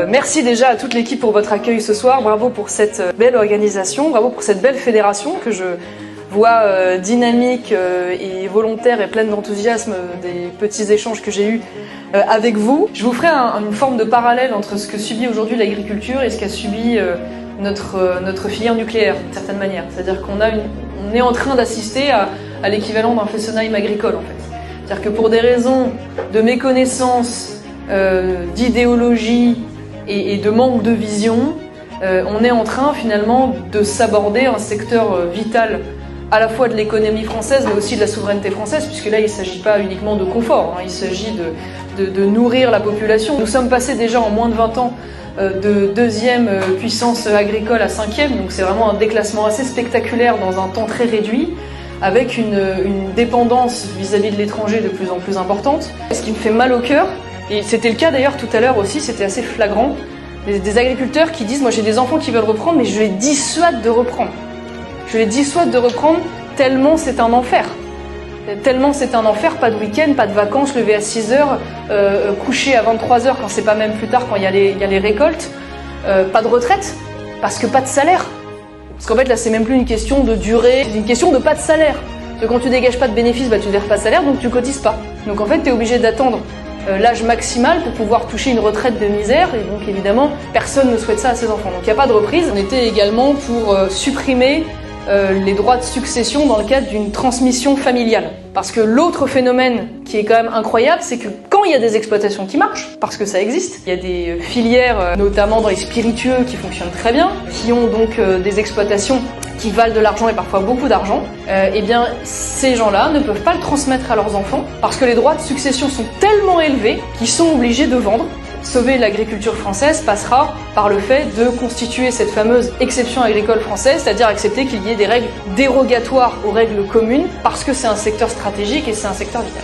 Merci déjà à toute l'équipe pour votre accueil ce soir. Bravo pour cette belle organisation, bravo pour cette belle fédération que je vois dynamique et volontaire et pleine d'enthousiasme des petits échanges que j'ai eus avec vous. Je vous ferai une forme de parallèle entre ce que subit aujourd'hui l'agriculture et ce qu'a subi notre filière nucléaire, d'une certaine manière. C'est-à-dire qu'on est en train d'assister à l'équivalent d'un Fessenheim agricole, en fait. C'est-à-dire que pour des raisons de méconnaissance, d'idéologie et de manque de vision, on est en train finalement de s'aborder un secteur vital à la fois de l'économie française mais aussi de la souveraineté française, puisque là il ne s'agit pas uniquement de confort, il s'agit de nourrir la population. Nous sommes passés déjà en moins de 20 ans de 2e puissance agricole à 5e, donc c'est vraiment un déclassement assez spectaculaire dans un temps très réduit, avec une dépendance vis-à-vis de l'étranger de plus en plus importante. Ce qui me fait mal au cœur, et c'était le cas d'ailleurs tout à l'heure aussi, c'était assez flagrant, des agriculteurs qui disent « moi j'ai des enfants qui veulent reprendre, mais je les dissuade de reprendre ». Je les dissuade de reprendre tellement c'est un enfer. Tellement c'est un enfer, pas de week-end, pas de vacances, lever à 6h, coucher à 23h quand c'est pas même plus tard quand il y a les récoltes, pas de retraite, parce que pas de salaire. Parce qu'en fait là c'est même plus une question de durée, c'est une question de pas de salaire. Parce que quand tu dégages pas de bénéfices, tu ne verses pas de salaire, donc tu cotises pas. Donc en fait tu es obligé d'attendre l'âge maximal pour pouvoir toucher une retraite de misère, et donc évidemment personne ne souhaite ça à ses enfants. Donc il n'y a pas de reprise. On était également pour supprimer les droits de succession dans le cadre d'une transmission familiale. Parce que l'autre phénomène qui est quand même incroyable, c'est que quand il y a des exploitations qui marchent, parce que ça existe, il y a des filières, notamment dans les spiritueux, qui fonctionnent très bien, qui ont donc des exploitations qui valent de l'argent et parfois beaucoup d'argent, eh bien ces gens-là ne peuvent pas le transmettre à leurs enfants parce que les droits de succession sont tellement élevés qu'ils sont obligés de vendre. Sauver l'agriculture française passera par le fait de constituer cette fameuse exception agricole française, c'est-à-dire accepter qu'il y ait des règles dérogatoires aux règles communes parce que c'est un secteur stratégique et c'est un secteur vital.